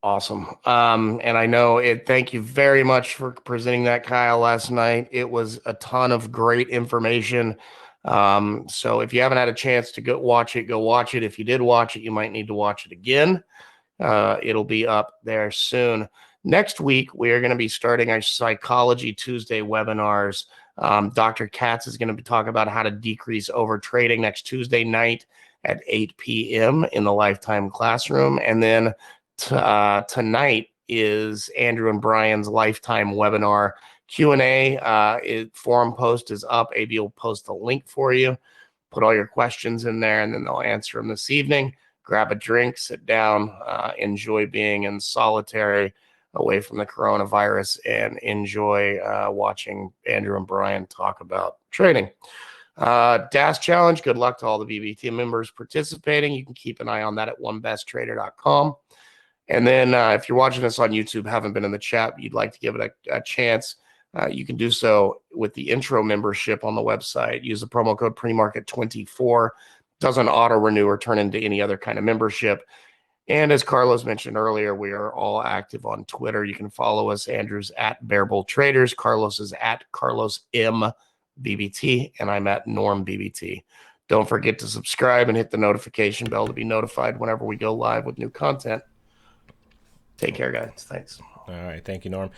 B: Awesome. And I know it. Thank you very much for presenting that, Kyle, last night. It was a ton of great information. So if you haven't had a chance to go watch it, go watch it. If you did watch it, you might need to watch it again. It'll be up there soon. Next week, we are going to be starting our Psychology Tuesday webinars. Dr. Katz is going to be talking about how to decrease over trading next Tuesday night at 8 p.m. in the Lifetime Classroom. And then tonight is Andrew and Brian's Lifetime webinar Q&A. Forum post is up. AB will post the link for you. Put all your questions in there, and then they'll answer them this evening. Grab a drink, sit down, enjoy being in solitary away from the coronavirus, and enjoy watching Andrew and Brian talk about trading. DAS Challenge, good luck to all the BBT members participating. You can keep an eye on that at onebesttrader.com. And then if you're watching this on YouTube, haven't been in the chat, you'd like to give it a chance, you can do so with the intro membership on the website. Use the promo code premarket24. Doesn't auto renew or turn into any other kind of membership. And as Carlos mentioned earlier, we are all active on Twitter. You can follow us. Andrew's at Bearbull Traders. Carlos is at Carlos M BBT, and I'm at Norm BBT. Don't forget to subscribe and hit the notification bell to be notified whenever we go live with new content. Take care, guys. Thanks.
A: All right. Thank you, Norm.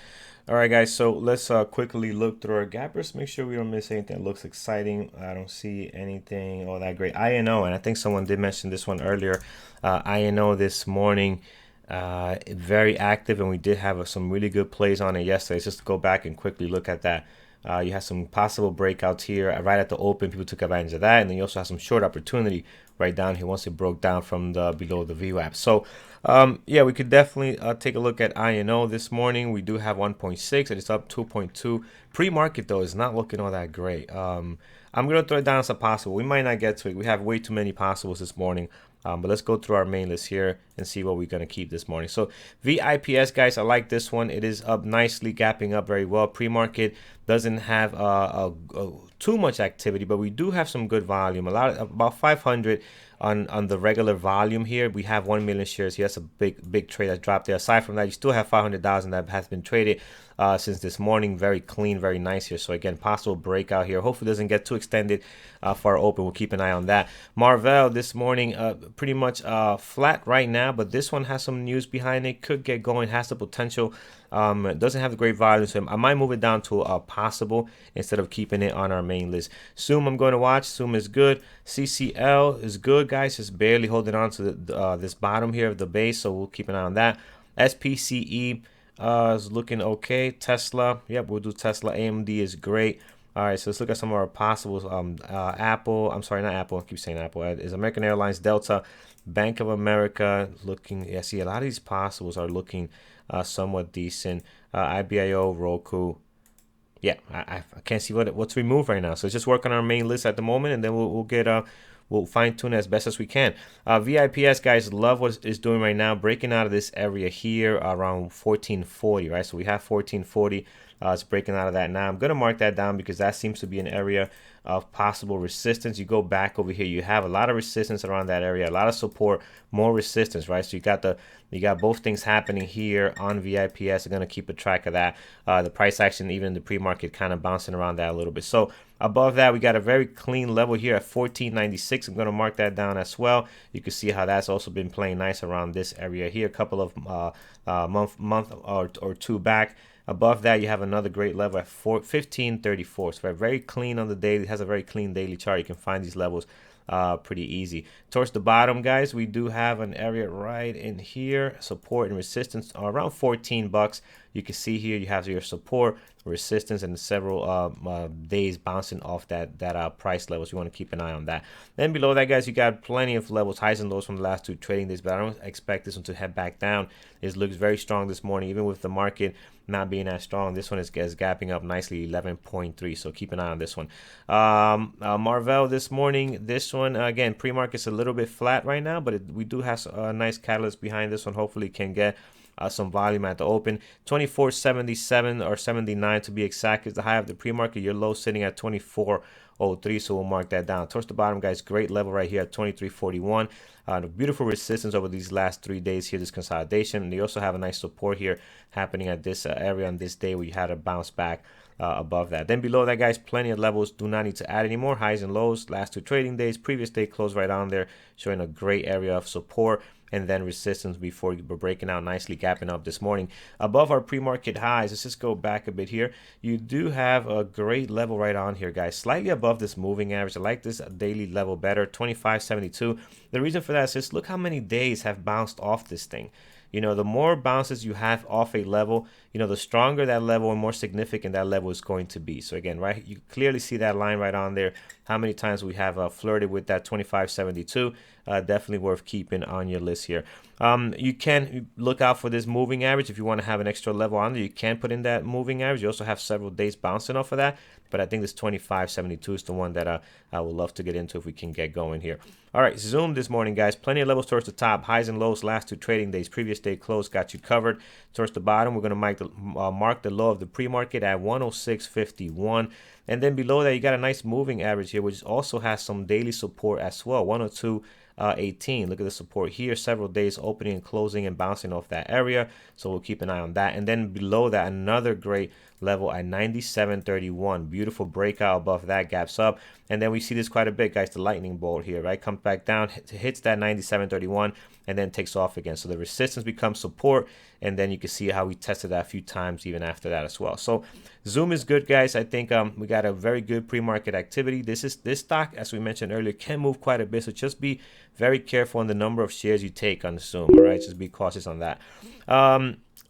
A: All right, guys. So let's quickly look through our gappers. Make sure we don't miss anything that looks exciting. I don't see anything all that great. INO, and I think someone did mention this one earlier. INO this morning, very active, and we did have some really good plays on it yesterday. Just to go back and quickly look at that. You have some possible breakouts here right at the open. People took advantage of that, and then you also have some short opportunity right down here once it broke down from the below the VWAP. So yeah, we could definitely take a look at INO this morning. We do have 1.6, and it's up 2.2. Pre-market though is not looking all that great. I'm gonna throw it down as a possible. We might not get to it. We have way too many possibles this morning. But let's go through our main list here and see what we're going to keep this morning. So VIPS, guys, I like this one. It is up nicely, gapping up very well. Pre-market doesn't have too much activity, but we do have some good volume. About 500 on the regular volume here. We have 1 million shares here. That's a big trade that dropped there. Aside from that, you still have 500,000 that has been traded since this morning. Very clean, very nice here. So again, possible breakout here. Hopefully it doesn't get too extended for our open. We'll keep an eye on that. Marvell this morning, pretty much flat right now, but this one has some news behind it. Could get going, has the potential. It doesn't have the great volume, so I might move it down to a possible instead of keeping it on our main list. Zoom, I'm going to watch. Zoom is good. CCL is good, guys. Just barely holding on to this bottom here of the base, so we'll keep an eye on that. SPCE is looking okay. Tesla, yep, we'll do Tesla. AMD is great. All right, so let's look at some of our possibles. Apple, I'm sorry, not Apple. I keep saying Apple. Is American Airlines, Delta, Bank of America looking. Yeah, see, a lot of these possibles are looking somewhat decent. IBIO, Roku. Yeah, I can't see what's removed right now. So just work on our main list at the moment, and then we'll fine tune as best as we can. VIPS guys, love what it's doing right now, breaking out of this area here around 1440, right? So we have 1440. It's breaking out of that now. I'm gonna mark that down because that seems to be an area of possible resistance. You go back over here, you have a lot of resistance around that area, a lot of support, more resistance, right? So you got both things happening here on VIPS. I'm gonna keep a track of that. The price action, even in the pre-market, kind of bouncing around that a little bit. So above that, we got a very clean level here at 1496. I'm gonna mark that down as well. You can see how that's also been playing nice around this area here. A couple of month or two back. Above that, you have another great level at 1534. So very clean on the daily. It has a very clean daily chart. You can find these levels pretty easy. Towards the bottom, guys, we do have an area right in here, support and resistance around 14 bucks. You can see here you have your support, resistance, and several days bouncing off that price levels. You want to keep an eye on that. Then below that, guys, you got plenty of levels, highs and lows from the last two trading days, but I don't expect this one to head back down. It looks very strong this morning, even with the market not being as strong. This one is gapping up nicely, 11.3. So keep an eye on this one. Marvell this morning. This one again, pre-market's a little bit flat right now, but we do have a nice catalyst behind this one. Hopefully, can get some volume at the open. 2477 or 79 to be exact is the high of the pre-market. Your low sitting at 2403, so we'll mark that down. Towards the bottom, guys, great level right here at 2341. The beautiful resistance over these last 3 days here, this consolidation. And you also have a nice support here happening at this area on this day where you had a bounce back above that. Then below that, guys, plenty of levels. Do not need to add anymore. Highs and lows, last two trading days. Previous day closed right on there, showing a great area of support and then resistance before we're breaking out nicely, gapping up this morning above our pre-market highs. Let's just go back a bit here. You do have a great level right on here, guys, slightly above this moving average. I like this daily level better, 25.72. The reason for that is just look how many days have bounced off this thing. You know, the more bounces you have off a level, you know, the stronger that level and more significant that level is going to be. So again, right, you clearly see that line right on there. How many times we have flirted with that 25.72. Definitely worth keeping on your list here. You can look out for this moving average. If you want to have an extra level on there, you can put in that moving average. You also have several days bouncing off of that. But I think this 25.72 is the one that I would love to get into if we can get going here. All right, Zoom this morning, guys. Plenty of levels towards the top. Highs and lows last two trading days. Previous day close got you covered. Towards the bottom, we're going to mark the low of the pre-market at 106.51. And then below that, you got a nice moving average here, which also has some daily support as well. 102.18. Look at the support here. Several days opening and closing and bouncing off that area. So we'll keep an eye on that. And then below that, another great level at 97.31. Beautiful breakout above that, gaps up. And then we see this quite a bit, guys. The lightning bolt here, right? Comes back down, hits that 97.31, and then takes off again. So the resistance becomes support. And then you can see how we tested that a few times even after that as well. So Zoom is good, guys. I think we got a very good pre-market activity. This stock, as we mentioned earlier, can move quite a bit. So just be very careful on the number of shares you take on Zoom. All right, just be cautious on that.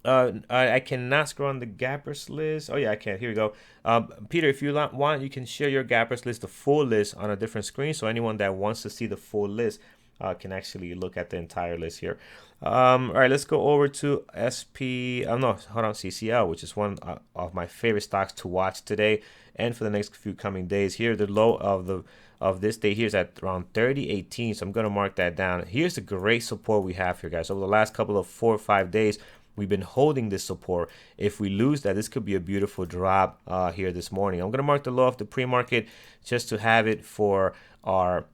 A: I cannot scroll on the gappers list. Oh yeah, I can. Here we go. Peter, if you want, you can share your gappers list, the full list, on a different screen. So anyone that wants to see the full list can actually look at the entire list here. All right, let's go over to CCL, which is one of my favorite stocks to watch today and for the next few coming days. Here, the low of this day here is at around 30.18, so I'm going to mark that down. Here's the great support we have here, guys. Over the last couple of 4 or 5 days, We've been holding this support. If we lose that, this could be a beautiful drop here this morning. I'm going to mark the low of the pre-market just to have it for our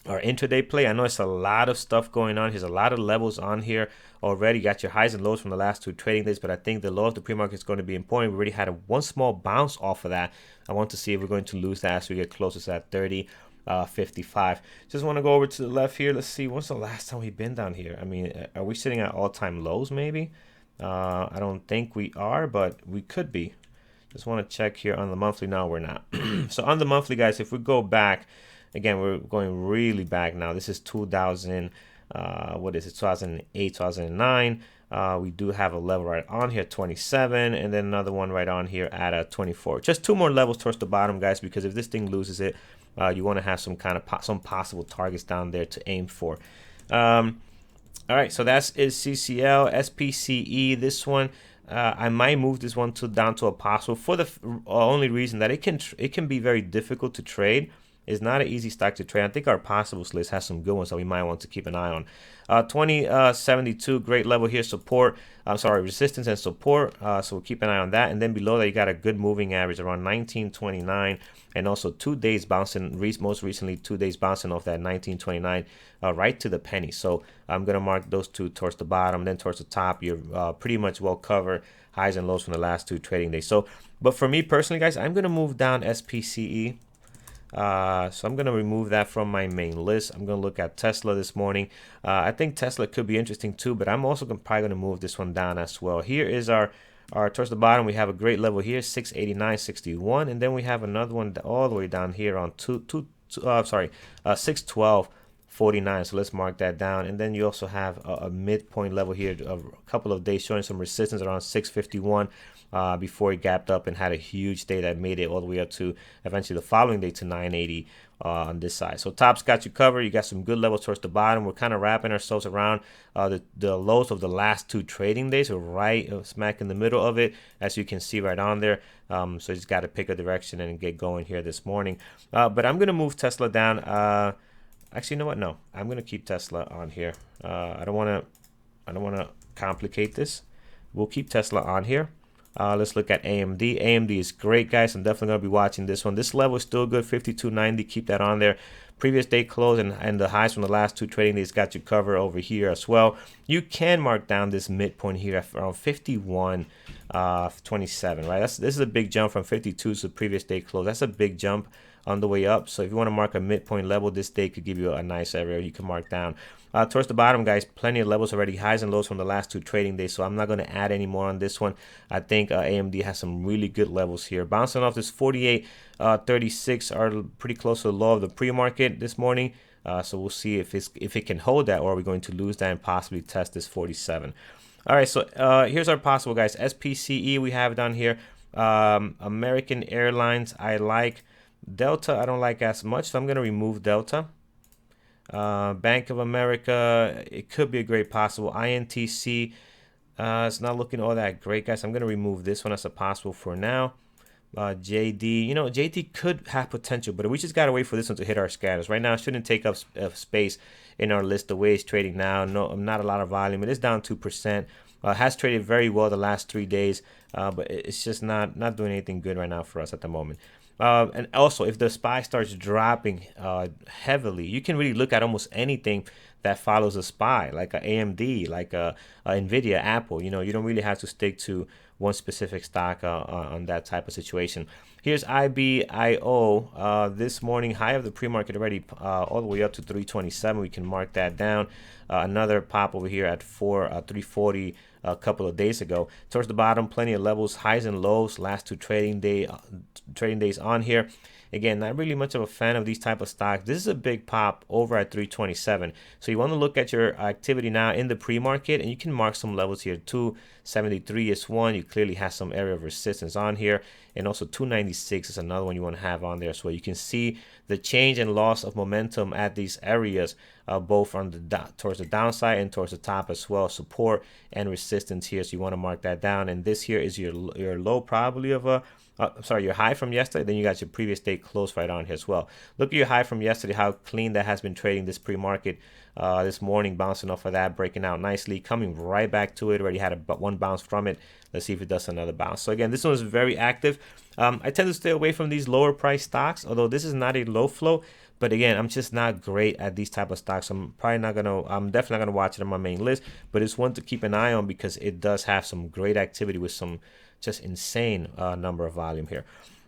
A: intraday play. I know it's a lot of stuff going on. There's a lot of levels on here already. You got your highs and lows from the last 2 trading days, but I think the low of the pre-market is going to be important. We already had one small bounce off of that. I want to see if we're going to lose that as we get closer to that 30.55. Just want to go over to the left here. Let's see, when's the last time we've been down here? I mean, are we sitting at all-time lows maybe? I don't think we are, but we could be. Just want to check here on the monthly. No, we're not. So on the monthly, guys, if we go back, again, we're going really back now. This is 2000, what is it, 2008, 2009. We do have a level right on here, 27, and then another one right on here at 24. Just 2 more levels towards the bottom, guys, because if this thing loses it, you want to have some kind of some possible targets down there to aim for. All right, so that's CCL, SPCE. This one, I might move this one down to a possible for the only reason that it can be very difficult to trade. It's not an easy stock to trade. I think our possibles list has some good ones that we might want to keep an eye on. 2072, great level here, support. I'm sorry, resistance and support. So we'll keep an eye on that. And then below that, you got a good moving average around 1929, and also 2 days bouncing. Most recently, 2 days bouncing off that 1929 right to the penny. So I'm gonna mark those 2 towards the bottom, then towards the top. You're pretty much well covered highs and lows from the last 2 trading days. So, but for me personally, guys, I'm gonna move down SPCE. So I'm going to remove that from my main list. I'm going to look at Tesla this morning. I think Tesla could be interesting too, but I'm also probably going to move this one down as well. Here is our towards the bottom. We have a great level here, 689.61, and then we have another one all the way down here on 612.49. So let's mark that down. And then you also have a midpoint level here, a couple of days showing some resistance around 651. Before it gapped up and had a huge day that made it all the way up to eventually the following day to 980 on this side. So top's got you covered. You got some good levels towards the bottom. We're kind of wrapping ourselves around the lows of the last 2 trading days. We're right smack in the middle of it, as you can see right on there. So you just got to pick a direction and get going here this morning. But I'm going to move Tesla down. Actually, you know what? No, I'm going to keep Tesla on here. I don't want to complicate this. We'll keep Tesla on here. Let's look at AMD. AMD is great, guys. I'm definitely going to be watching this one. This level is still good, 52.90. Keep that on there. Previous day close and the highs from the last 2 trading days got you covered over here as well. You can mark down this midpoint here at around 51.27, right? This is a big jump from 52 to the previous day close. That's a big jump on the way up. So if you want to mark a midpoint level, this day could give you a nice area you can mark down. Towards the bottom, guys, plenty of levels already, highs and lows from the last 2 trading days, so I'm not going to add any more on this one. I think AMD has some really good levels here. Bouncing off this 48.36 are pretty close to the low of the pre-market this morning. So we'll see if it can hold that, or are we going to lose that and possibly test this 47. All right, so here's our possible, guys. SPCE we have down here. American Airlines I like. Delta I don't like as much, so I'm going to remove Delta. Bank of America, it could be a great possible. INTC, it's not looking all that great, guys. I'm going to remove this one as a possible for now. JD, JD could have potential, but we just got to wait for this one to hit our scanners. Right now, it shouldn't take up space in our list the way it's trading now. No, not a lot of volume. It is down 2%. Has traded very well the last 3 days, but it's just not doing anything good right now for us at the moment. And also, if the SPY starts dropping heavily, you can really look at almost anything that follows a SPY, like a AMD, like a NVIDIA, Apple. You don't really have to stick to one specific stock on that type of situation. Here's IBIO. This morning, high of the pre-market already all the way up to 327. We can mark that down. Another pop over here at 340 a couple of days ago. Towards the bottom, plenty of levels, highs and lows, last 2 trading days on here. Again, not really much of a fan of these type of stocks. This is a big pop over at 327. So you want to look at your activity now in the pre-market, and you can mark some levels here. 273 is one. You clearly have some area of resistance on here. And also 296 is another one you want to have on there. So you can see the change and loss of momentum at these areas, both on towards the downside and towards the top as well. Support and resistance here. So you want to mark that down. And this here is your low probably of a your high from yesterday. Then you got your previous day close right on here as well. Look at your high from yesterday, how clean that has been trading this pre-market this morning, bouncing off of that, breaking out nicely, coming right back to it. Already had one bounce from it. Let's see if it does another bounce. So again, this one is very active. I tend to stay away from these lower price stocks, although this is not a low flow. But again, I'm just not great at these type of stocks. I'm definitely not gonna watch it on my main list. But it's one to keep an eye on because it does have some great activity with some just insane number of volume here.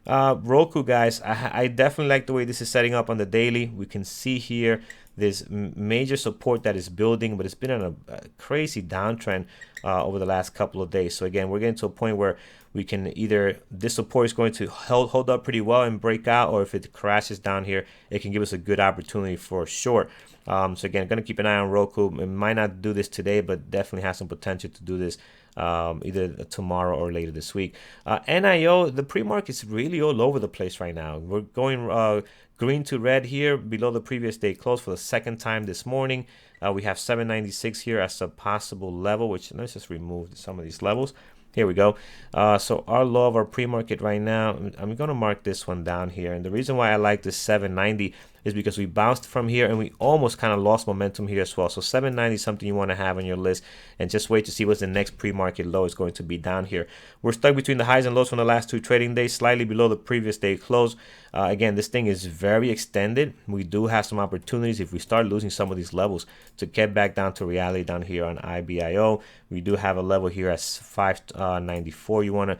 A: Roku, guys, I definitely like the way this is setting up on the daily. We can see here this major support that is building, but it's been on a crazy downtrend over the last couple of days. So again, we're getting to a point where we can either, this support is going to hold up pretty well and break out, or if it crashes down here, it can give us a good opportunity for short. So again, going to keep an eye on Roku. It might not do this today, but definitely has some potential to do this either tomorrow or later this week. NIO, the pre-market's really all over the place right now. We're going green to red here below the previous day close for the second time this morning. We have 796 here as a possible level, which let's just remove some of these levels. Here we go. So our low of our pre-market right now, I'm going to mark this one down here. And the reason why I like this 790 is because we bounced from here and we almost kind of lost momentum here as well. So 790 is something you want to have on your list, and just wait to see what the next pre-market low is going to be down here. We're stuck between the highs and lows from the last two trading days, slightly below the previous day close. Again, this thing is very extended. We do have some opportunities if we start losing some of these levels to get back down to reality down here on IBIO. We do have a level here at 594 you want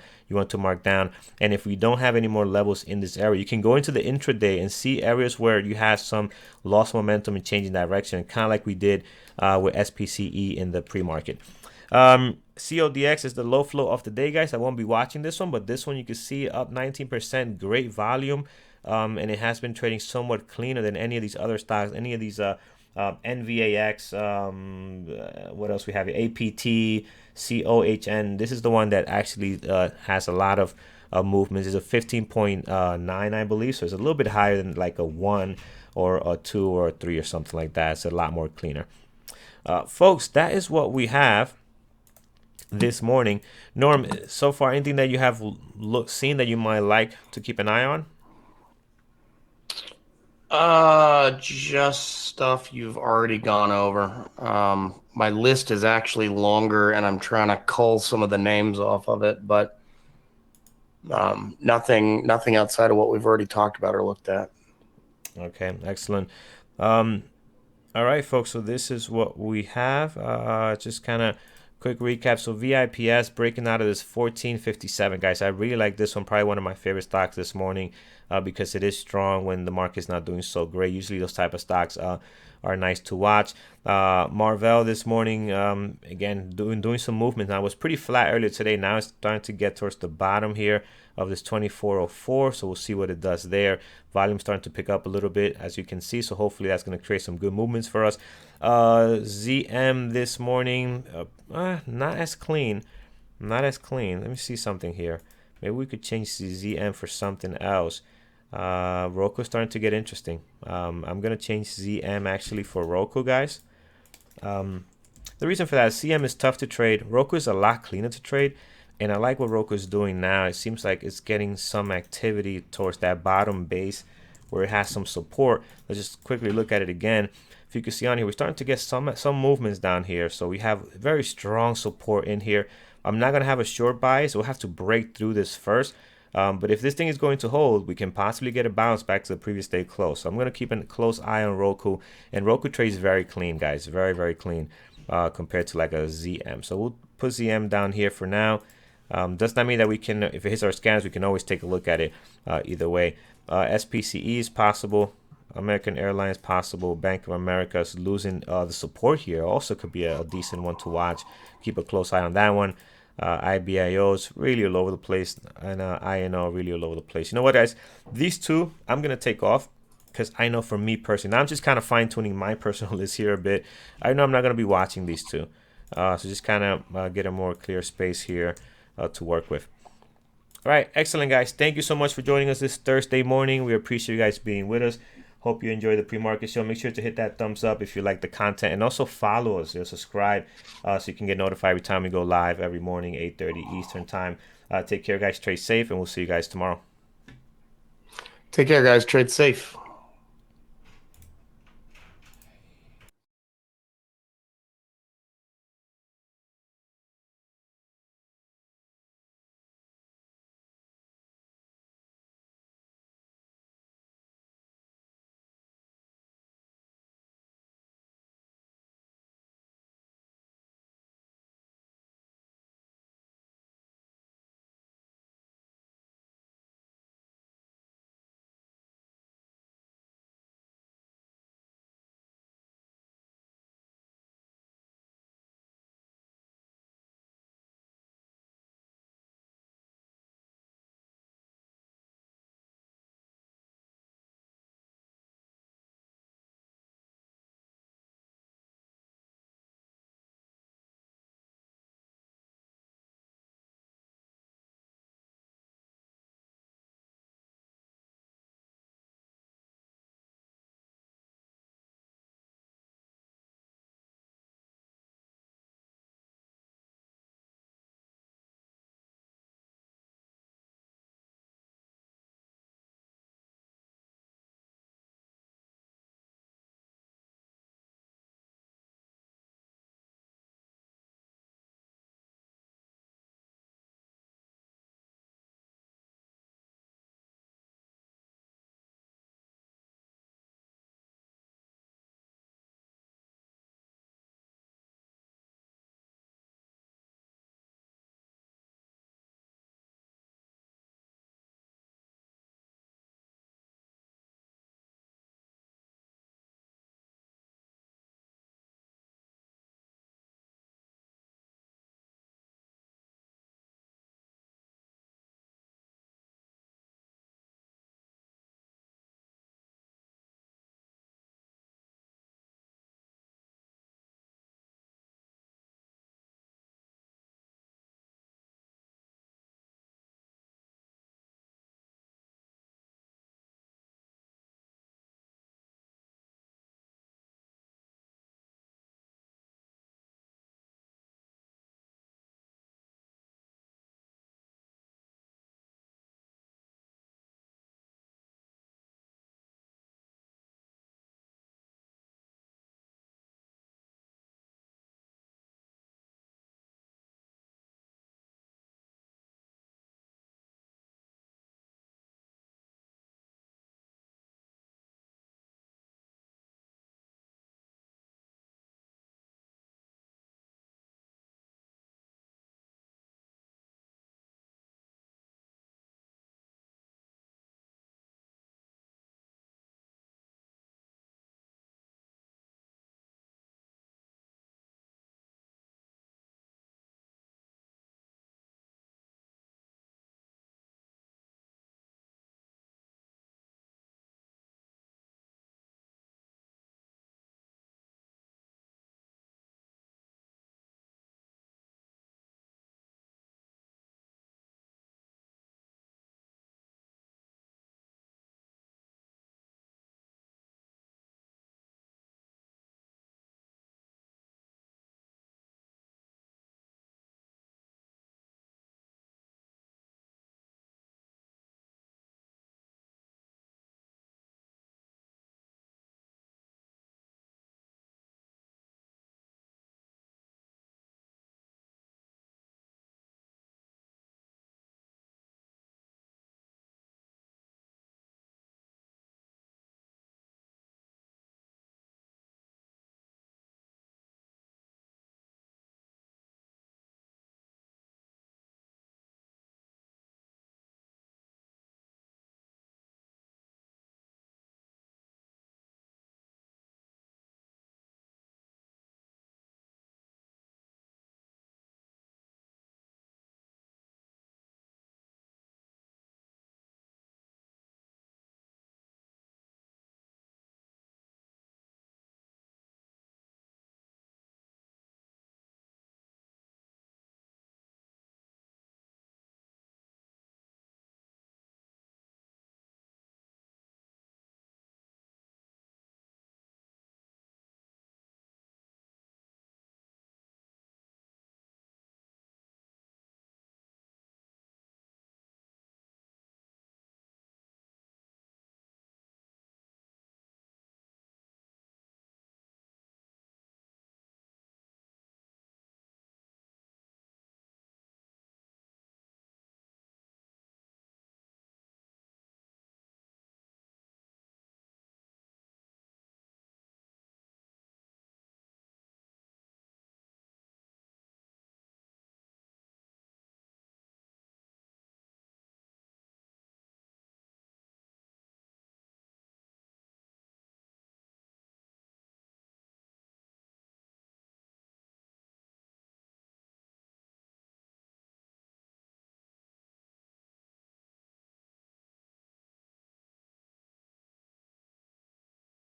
A: to mark down. And if we don't have any more levels in this area, you can go into the intraday and see areas where you have some lost momentum and changing direction, kind of like we did with SPCE in the pre-market. CODX is the low flow of the day, guys. I won't be watching this one, but this one you can see up 19%, great volume, and it has been trading somewhat cleaner than any of these other stocks, any of these NVAX, what else we have here? APT, COHN. This is the one that actually has a lot of movements. It's a 15.9, I believe, so it's a little bit higher than like a 1 or a 2 or a 3 or something like that. It's a lot more cleaner. Folks, that is what we have this morning. Norm, so far, anything that you have seen that you might like to keep an eye on?
B: Just stuff you've already gone over. My list is actually longer and I'm trying to cull some of the names off of it, but nothing outside of what we've already talked about or looked at.
A: Okay, excellent. All right, folks, so this is what we have. Just kind of quick recap. So VIPS breaking out of this 1457, guys. I really like this one. Probably one of my favorite stocks this morning because it is strong when the market's not doing so great. Usually those type of stocks are nice to watch. Marvell this morning, again, doing some movement. Now, it was pretty flat earlier today. Now it's starting to get towards the bottom here of this 2404. So we'll see what it does there. Volume starting to pick up a little bit, as you can see. So hopefully that's going to create some good movements for us. ZM this morning, not as clean. Not as clean. Let me see something here. Maybe we could change the ZM for something else. Roku starting to get interesting. I'm going to change ZM actually for Roku, guys. The reason for that is CM is tough to trade. Roku is a lot cleaner to trade. And I like what Roku is doing now. It seems like it's getting some activity towards that bottom base where it has some support. Let's just quickly look at it again. If you can see on here, we're starting to get some movements down here. So we have very strong support in here. I'm not going to have a short buy, so we'll have to break through this first. But if this thing is going to hold, we can possibly get a bounce back to the previous day close. So I'm going to keep a close eye on Roku. And Roku trades very clean, guys. Very, very clean compared to like a ZM. So we'll put ZM down here for now. Does not mean that we can, if it hits our scans, we can always take a look at it either way. SPCE is possible. American Airlines possible. Bank of America is losing the support here. Also could be a decent one to watch. Keep a close eye on that one. IBIO is really all over the place. And INO really all over the place. You know what, guys? These two, I'm going to take off. Because I know for me personally, now I'm just kind of fine-tuning my personal list here a bit. I know I'm not going to be watching these two. So just kind of get a more clear space here to work with. All right, excellent, guys. Thank you so much for joining us this Thursday morning. We appreciate you guys being with us. Hope you enjoy the pre-market show. Make sure to hit that thumbs up if you like the content, and also follow us. Subscribe so you can get notified every time we go live every morning, 8:30 Eastern time. Take care, guys. Trade safe, and we'll see you guys tomorrow.
B: Take care, guys. Trade safe.